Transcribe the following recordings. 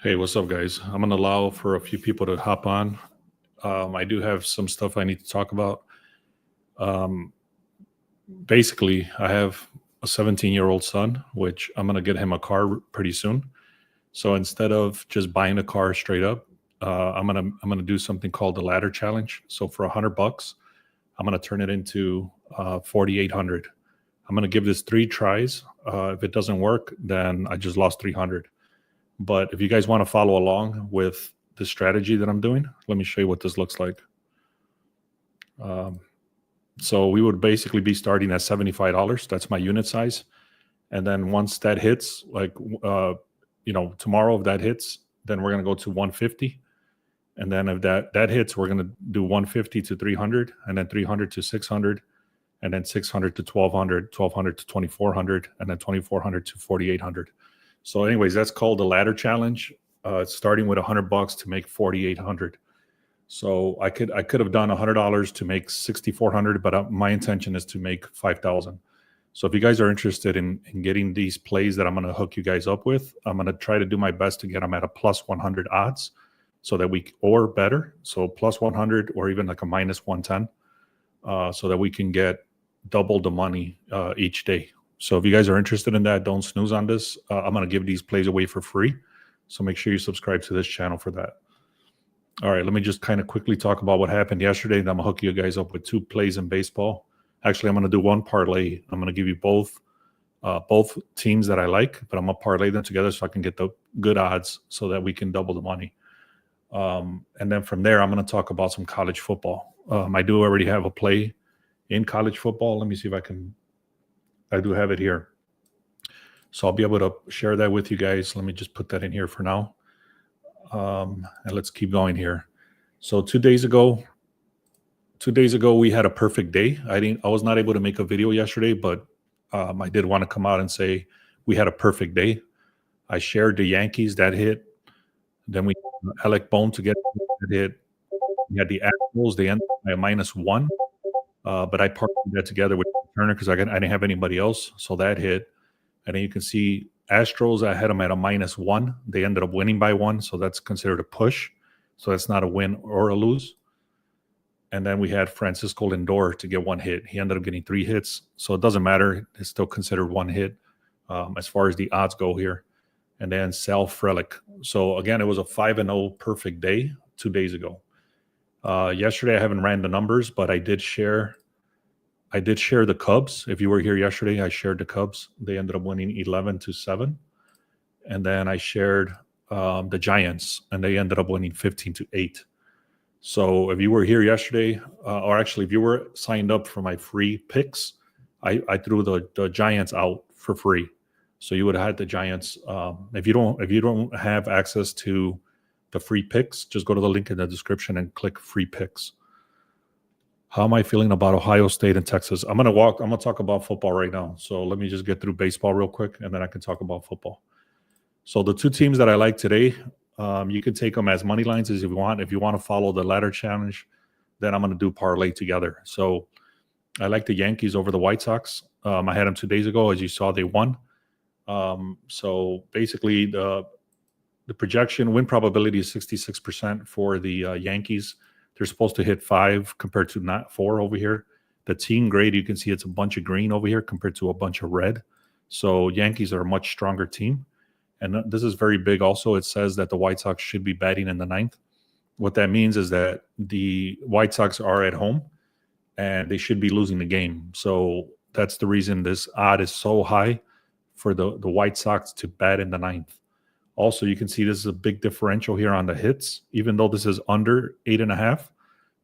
Hey, what's up, guys? I'm going to allow for a few people to hop on. I do have some stuff I need to talk about. Um, Basically, I have a 17-year-old son, which I'm going to get him a car pretty soon. So instead of just buying a car straight up, I'm gonna do something called the ladder challenge. So for $100, I'm gonna turn it into 4,800. I'm gonna give this 3 tries. If it doesn't work, then I just lost 300. But if you guys want to follow along with the strategy that I'm doing, let me show you what this looks like. Um, so we would basically be starting at $75. That's my unit size. And then once that hits, tomorrow if that hits, then we're going to go to 150. And then if that hits, we're going to do 150 to 300, and then 300 to 600, and then 600 to 1200, 1200 to 2400, and then 2400 to 4800. So, anyways, that's called the ladder challenge. It's starting with $100 to make 4,800. So I could have done $100 to make 6,400, but my intention is to make 5,000. So if you guys are interested in getting these plays that I'm going to hook you guys up with, I'm going to try to do my best to get them at a plus 100 odds, so that or better, so plus 100 or even like a minus 110, so that we can get double the money each day. So if you guys are interested in that, don't snooze on this. I'm going to give these plays away for free. So make sure you subscribe to this channel for that. All right, let me just kind of quickly talk about what happened yesterday. And I'm going to hook you guys up with 2 plays in baseball. Actually, I'm going to do one parlay. I'm going to give you both teams that I like, but I'm going to parlay them together so I can get the good odds so that we can double the money. And then from there, I'm going to talk about some college football. I do already have a play in college football. Let me see if I do have it here. So I'll be able to share that with you guys. Let me just put that in here for now. And let's keep going here. So 2 days ago, we had a perfect day. I was not able to make a video yesterday, but I did want to come out and say we had a perfect day. I shared the Yankees that hit. Then we Alec Bohm to get that hit. We had the Astros. They ended by a -1. But I partnered that together with Turner because I didn't have anybody else, so that hit. And then you can see Astros, I had them at a -1. They ended up winning by 1, so that's considered a push. So that's not a win or a lose. And then we had Francisco Lindor to get 1 hit. He ended up getting 3 hits, so it doesn't matter. It's still considered 1 hit as far as the odds go here. And then Sal Frelick. So again, it was a 5-0 perfect day 2 days ago. Yesterday, I haven't ran the numbers, but I did share the Cubs. If you were here yesterday, I shared the Cubs. They ended up winning 11-7. And then I shared the Giants, and they ended up winning 15-8. So if you were here yesterday, or actually if you were signed up for my free picks, I threw the Giants out for free. So you would have had the Giants. If you don't have access to the free picks, just go to the link in the description and click free picks. How am I feeling about Ohio State and Texas? I'm going to talk about football right now. So let me just get through baseball real quick, and then I can talk about football. So the 2 teams that I like today, you can take them as money lines as you want. If you want to follow the ladder challenge, then I'm going to do parlay together. So I like the Yankees over the White Sox. I had them 2 days ago. As you saw, they won. So basically, the projection win probability is 66% for the Yankees. They're supposed to hit 5 compared to not 4 over here. The team grade, you can see it's a bunch of green over here compared to a bunch of red. So Yankees are a much stronger team. And this is very big also. It says that the White Sox should be batting in the 9th. What that means is that the White Sox are at home and they should be losing the game. So that's the reason this odd is so high for the White Sox to bat in the 9th. Also, you can see this is a big differential here on the hits. Even though this is under 8.5,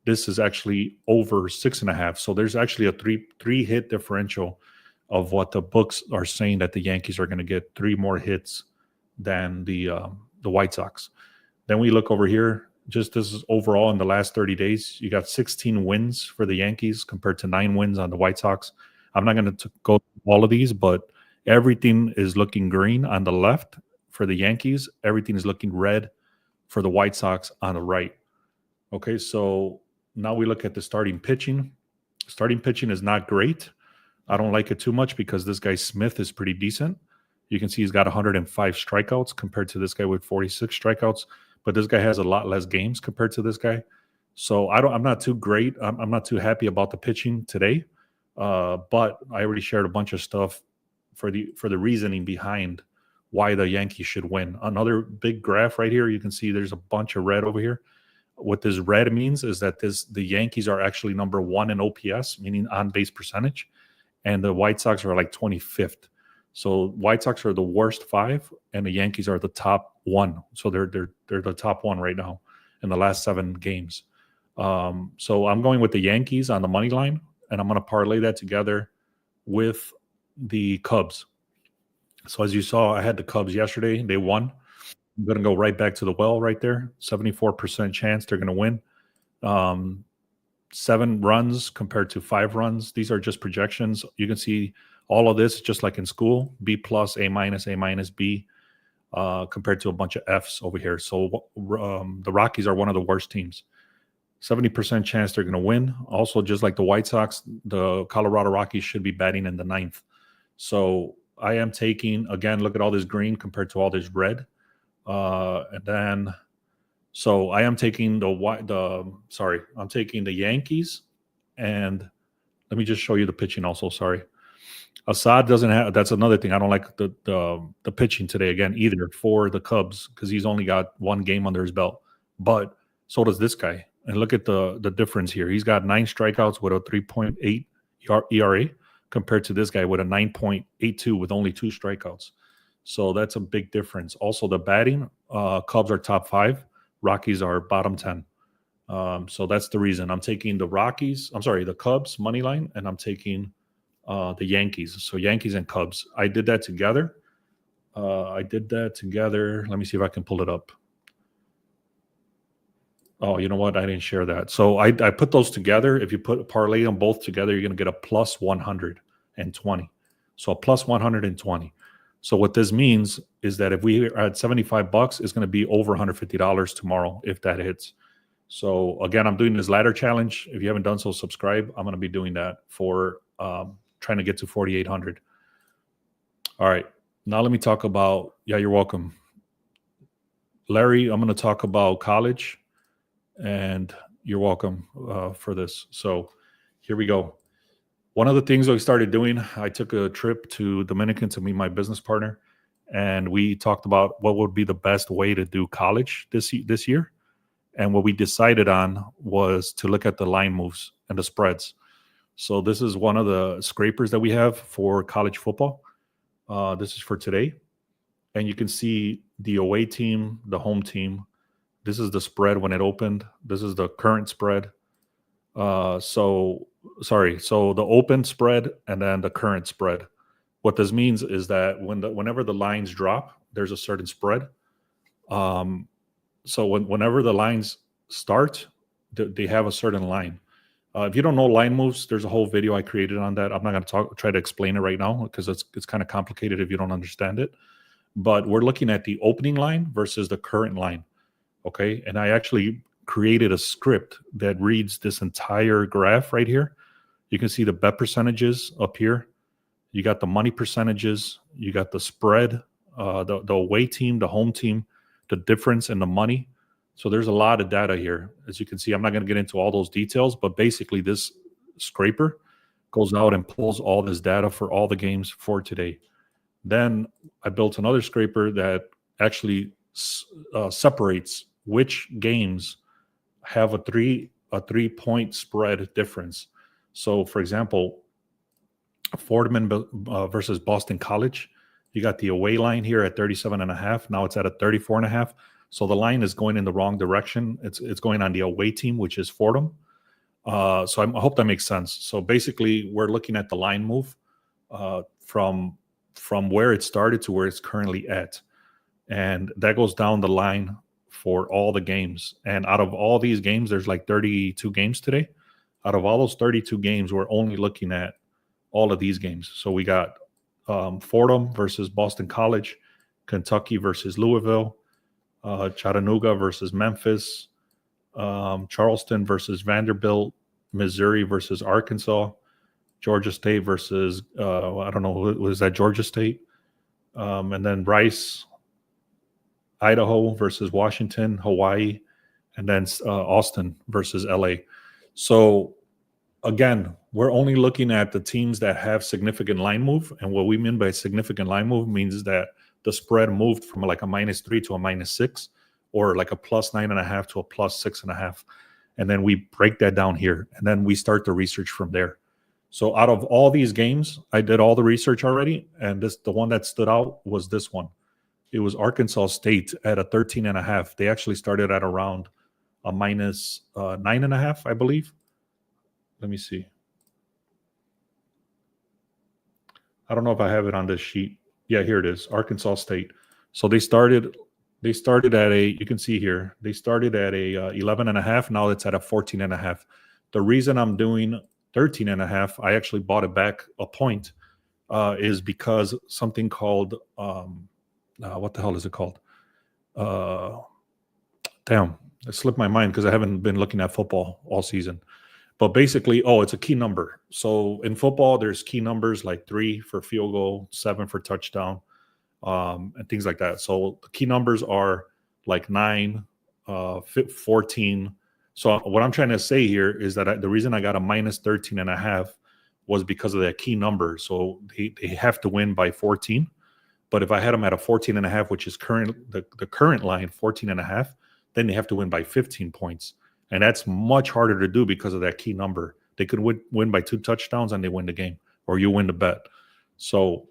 this is actually over 6.5. So there's actually a three hit differential of what the books are saying that the Yankees are going to get 3 more hits than the White Sox. Then we look over here. Just this is overall in the last 30 days. You got 16 wins for the Yankees compared to 9 wins on the White Sox. I'm not going to go through all of these, but everything is looking green on the left for the Yankees. Everything is looking red for the White Sox on the right. Okay, so now we look at the starting pitching. Starting pitching is not great. I don't like it too much because this guy Smith is pretty decent. You can see he's got 105 strikeouts compared to this guy with 46 strikeouts. But this guy has a lot less games compared to this guy. So I'm not too great. I'm not too happy about the pitching today. But I already shared a bunch of stuff for the reasoning behind why the Yankees should win. Another big graph right here. You can see there's a bunch of red over here. What this red means is that the Yankees are actually number 1 in OPS, meaning on base percentage, and the White Sox are like 25th. So White Sox are the worst 5, and the Yankees are the top 1. So they're the top 1 right now in the last 7 games. So I'm going with the Yankees on the money line, and I'm going to parlay that together with the Cubs. So as you saw, I had the Cubs yesterday. They won. I'm going to go right back to the well right there. 74% chance they're going to win. 7 runs compared to 5 runs. These are just projections. You can see all of this just like in school, B+, A-, B, compared to a bunch of Fs over here. So the Rockies are one of the worst teams. 70% chance they're going to win. Also, just like the White Sox, the Colorado Rockies should be batting in the 9th. So I am taking, again, look at all this green compared to all this red. So I am taking I'm taking the Yankees, and let me just show you the pitching also. Sorry. Assad doesn't have, that's another thing. I don't like the pitching today again either for the Cubs because he's only got 1 game under his belt. But so does this guy. And look at the difference here. He's got 9 strikeouts with a 3.8 ERA compared to this guy with a 9.82 with only 2 strikeouts. So that's a big difference. Also, the batting, Cubs are top 5. Rockies are bottom 10. So that's the reason. I'm taking the Cubs money line, and I'm taking the Yankees. So Yankees and Cubs. I did that together. Let me see if I can pull it up. Oh, you know what? I didn't share that. So I put those together. If you parlay them both together, you're going to get a plus 120. So a plus 120. So what this means is that if we are at $75, it's going to be over $150 tomorrow if that hits. So again, I'm doing this ladder challenge. If you haven't done so, subscribe. I'm going to be doing that for trying to get to 4,800. All right. Now let me talk about, you're welcome. Larry, I'm going to talk about college, and you're welcome for this. So here we go. One of the things we started doing, I took a trip to Dominican to meet my business partner, and we talked about what would be the best way to do college this year. And what we decided on was to look at the line moves and the spreads. So this is one of the scrapers that we have for college football. This is for today. And you can see the away team, the home team. This is the spread when it opened. This is the current spread. So the open spread and then the current spread. What this means is that whenever the lines drop, there's a certain spread. So whenever the lines start, they have a certain line. If you don't know line moves, there's a whole video I created on that. I'm not going to try to explain it right now because it's kind of complicated if you don't understand it. But we're looking at the opening line versus the current line. Okay, and I actually created a script that reads this entire graph right here. You can see the bet percentages up here. You got the money percentages. You got the spread, the away team, the home team, the difference in the money. So there's a lot of data here. As you can see, I'm not going to get into all those details, but basically this scraper goes out and pulls all this data for all the games for today. Then I built another scraper that actually separates which games have a 3-point spread difference. So, for example, Fordham versus Boston College, you got the away line here at 37.5. Now it's at a 34.5. So the line is going in the wrong direction. It's going on the away team, which is Fordham. So I hope that makes sense. So basically, we're looking at the line move from where it started to where it's currently at, and that goes down the line for all the games. And out of all these games, there's like 32 games today. Out of all those 32 games, we're only looking at all of these games. So we got Fordham versus Boston College, Kentucky versus Louisville, Chattanooga versus Memphis, Charleston versus Vanderbilt, Missouri versus Arkansas, Georgia State versus, I don't know, was that Georgia State? And then Rice, Idaho versus Washington, Hawaii, and then Austin versus LA. So again, we're only looking at the teams that have significant line move. And what we mean by significant line move means that the spread moved from like a -3 to a -6, or like a +9.5 to a +6.5. And then we break that down here, and then we start the research from there. So out of all these games, I did all the research already, and the one that stood out was this one. It was Arkansas State at a 13.5. They actually started at around a -9.5, I believe. Let me see. I don't know if I have it on this sheet. Yeah, here it is. Arkansas State. So they started at a, you can see here, they started at a 11.5. Now it's at a 14.5. The reason I'm doing 13.5, I actually bought it back a point, is because something called, what the hell is it called? Damn, it slipped my mind because I haven't been looking at football all season. But basically, it's a key number. So in football, there's key numbers like 3 for field goal, 7 for touchdown, and things like that. So the key numbers are like 9, 14. So what I'm trying to say here is that the reason I got a -13.5 was because of that key number. So they have to win by 14. But if I had them at a 14.5, which is the current line, 14.5, then they have to win by 15 points. And that's much harder to do because of that key number. They could win by 2 touchdowns and they win the game, or you win the bet. So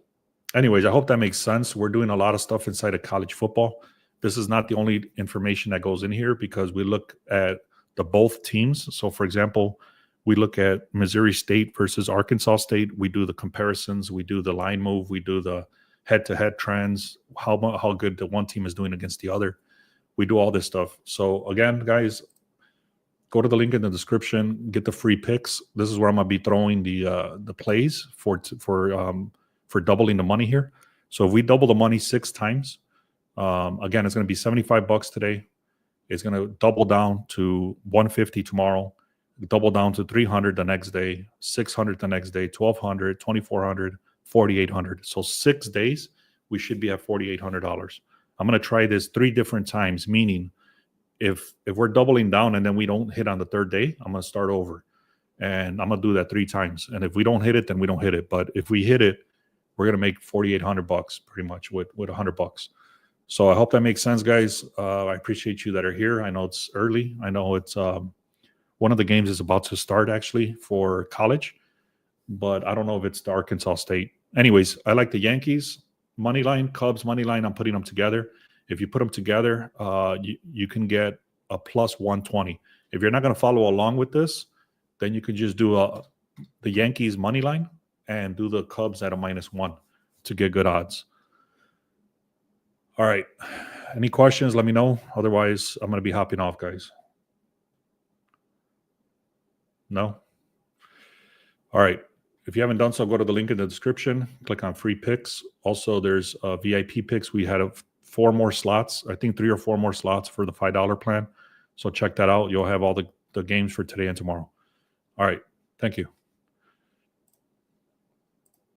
anyways, I hope that makes sense. We're doing a lot of stuff inside of college football. This is not the only information that goes in here, because we look at the both teams. So for example, we look at Missouri State versus Arkansas State. We do the comparisons. We do the line move. We do the head-to-head trends, how good the one team is doing against the other. We do all this stuff. So again, guys, go to the link in the description, get the free picks. This is where I'm gonna be throwing the plays for doubling the money here. So if we double the money 6 times, again, it's gonna be $75 today. It's gonna double down to $150 tomorrow, double down to $300 the next day, $600 the next day, $1,200, $2,400, $4,800. So 6 days, we should be at $4,800. I'm gonna try this 3 different times, meaning if we're doubling down and then we don't hit on the 3rd day, I'm going to start over, and I'm going to do that 3 times. And if we don't hit it, then we don't hit it. But if we hit it, we're going to make $4,800 pretty much with $100. So I hope that makes sense, guys. I appreciate you that are here. I know it's early. I know it's one of the games is about to start actually for college, but I don't know if it's the Arkansas State. Anyways, I like the Yankees money line, Cubs money line. I'm putting them together. If you put them together, you can get a +120. If you're not going to follow along with this, then you can just do the Yankees money line and do the Cubs at a -1 to get good odds. All right. Any questions, let me know. Otherwise, I'm going to be hopping off, guys. No? All right. If you haven't done so, go to the link in the description. Click on free picks. Also, there's VIP picks. We had 4 more slots. I think 3 or 4 more slots for the $5 plan. So check that out. You'll have all the games for today and tomorrow. All right. Thank you.